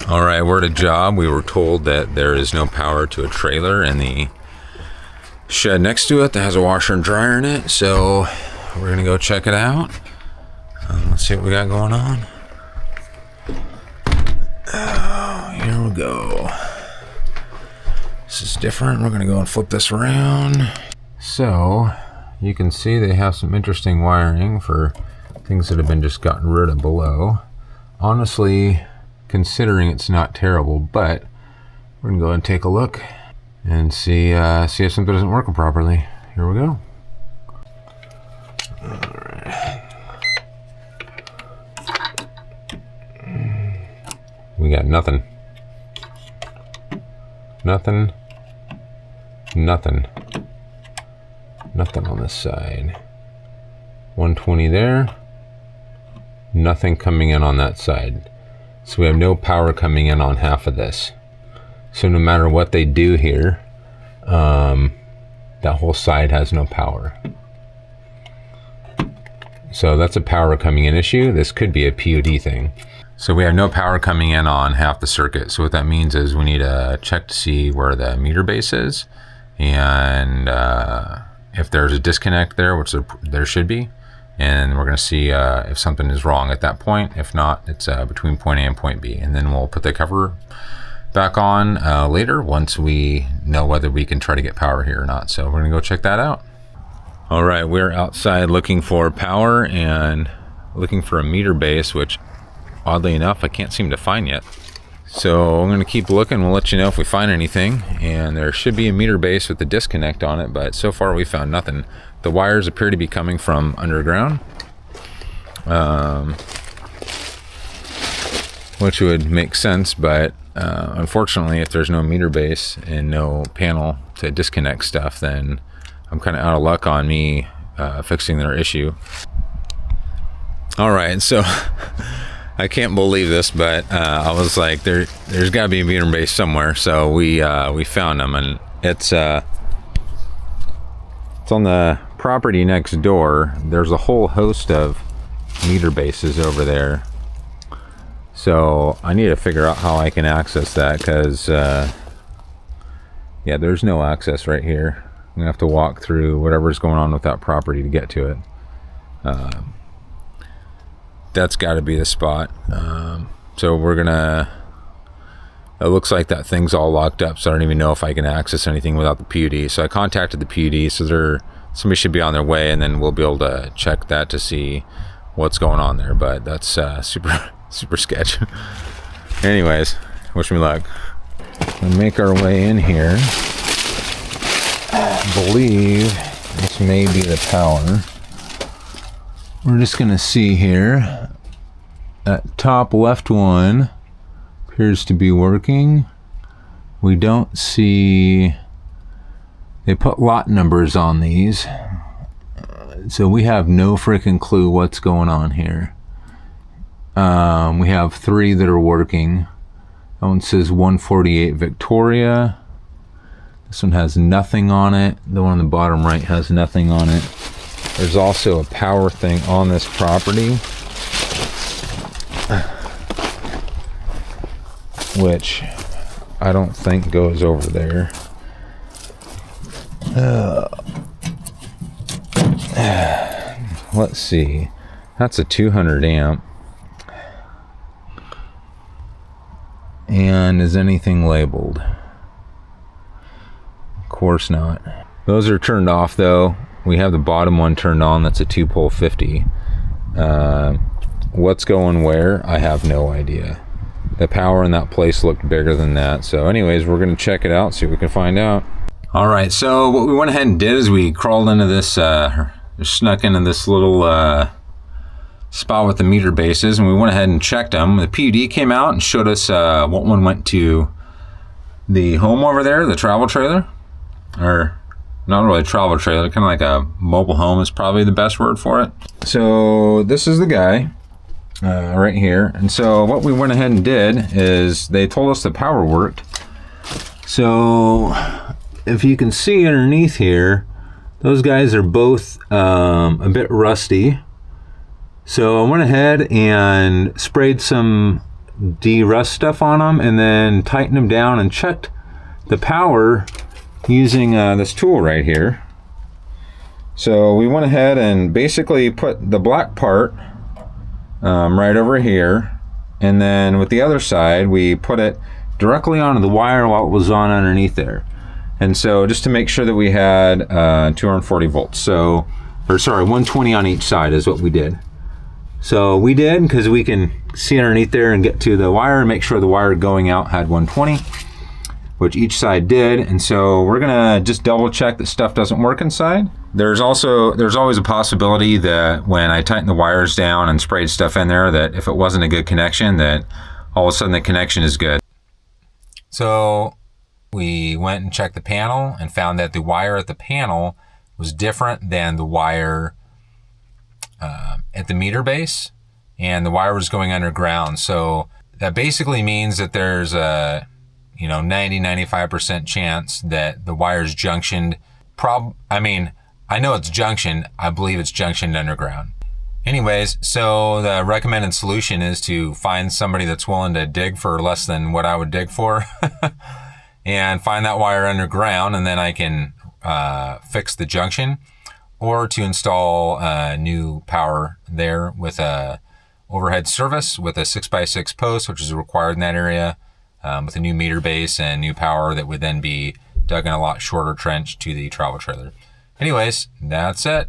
All right, we're at a job. We were told that there is no power to a trailer in the shed next to it that has a washer and dryer in it. So we're gonna go check it out. Let's see what we got going on. Oh, here we go. This is different. We're gonna go and flip this around. So you can see they have some interesting wiring for things that have been just gotten rid of below. Honestly, considering it's not terrible, but we're gonna go and take a look and see if something isn't working properly. Here we go. All right. We got nothing. Nothing on this side. 120 there. Nothing coming in on that side. So we have no power coming in on half of this. So no matter what they do here, that whole side has no power. So that's a power coming in issue. This could be a POD thing. So we have no power coming in on half the circuit. So what that means is we need to check to see where the meter base is, and if there's a disconnect there, which there should be, and we're going to see if something is wrong at that point. If not, it's between point A and point B, and then we'll put the cover back on later once we know whether we can try to get power here or not. So we're going to go check that out. All right, we're outside looking for power and looking for a meter base, which oddly enough I can't seem to find yet. So I'm going to keep looking. We'll let you know if we find anything, and there should be a meter base with the disconnect on it, but so far we found nothing. The wires appear to be coming from underground, which would make sense, but unfortunately if there's no meter base and no panel to disconnect stuff, then I'm kind of out of luck on me fixing their issue. All right, so I can't believe this, but I was like, there's got to be a meter base somewhere. So we found them, and it's on the property next door. There's a whole host of meter bases over there. So I need to figure out how I can access that, because yeah, there's no access right here. I'm gonna have to walk through whatever's going on with that property to get to it. That's got to be the spot. So we're gonna, it looks like that thing's all locked up, so I don't even know if I can access anything without the PUD. So I contacted the PUD, so somebody should be on their way, and then we'll be able to check that to see what's going on there. But that's super sketch. Anyways, wish me luck. We'll make our way in here. I believe this may be the power. We're just gonna see here. That top left one appears to be working. We don't see, they put lot numbers on these, so we have no freaking clue what's going on here. We have 3 that are working. That one says 148 Victoria. This one has nothing on it. The one on the bottom right has nothing on it. There's also a power thing on this property, which I don't think goes over there. Let's see. That's a 200 amp. And is anything labeled? Of course not. Those are turned off though. We have the bottom one turned on. That's a 2-pole 50. What's going where? I have no idea. The power in that place looked bigger than that. So anyways, we're going to check it out, see what we can find out. All right, so what we went ahead and did is we crawled into this, snuck into this little spot with the meter bases, and we went ahead and checked them. The PUD came out and showed us what one went to the home over there, the travel trailer, or not really a travel trailer, kind of like a mobile home is probably the best word for it. So this is the guy right here. And so what we went ahead and did is they told us the power worked. So if you can see underneath here, those guys are both a bit rusty. So I went ahead and sprayed some de-rust stuff on them and then tightened them down and checked the power using this tool right here. So we went ahead and basically put the black part right over here, and then with the other side we put it directly onto the wire while it was on underneath there. And so just to make sure that we had 240 volts, so, or sorry, 120 on each side is what we did. So we did, because we can see underneath there and get to the wire and make sure the wire going out had 120, which each side did. And so we're gonna just double check that stuff doesn't work inside. There's always a possibility that when I tighten the wires down and sprayed stuff in there, that if it wasn't a good connection, that all of a sudden the connection is good. So we went and checked the panel and found that the wire at the panel was different than the wire at the meter base, and the wire was going underground. So that basically means that there's a 90-95% chance that the wire's junctioned. I know it's junctioned. I believe it's junctioned underground. Anyways, so the recommended solution is to find somebody that's willing to dig for less than what I would dig for and find that wire underground, and then I can fix the junction, or to install new power there with a overhead service with a 6x6 post, which is required in that area, with a new meter base and new power that would then be dug in a lot shorter trench to the travel trailer. Anyways, that's it.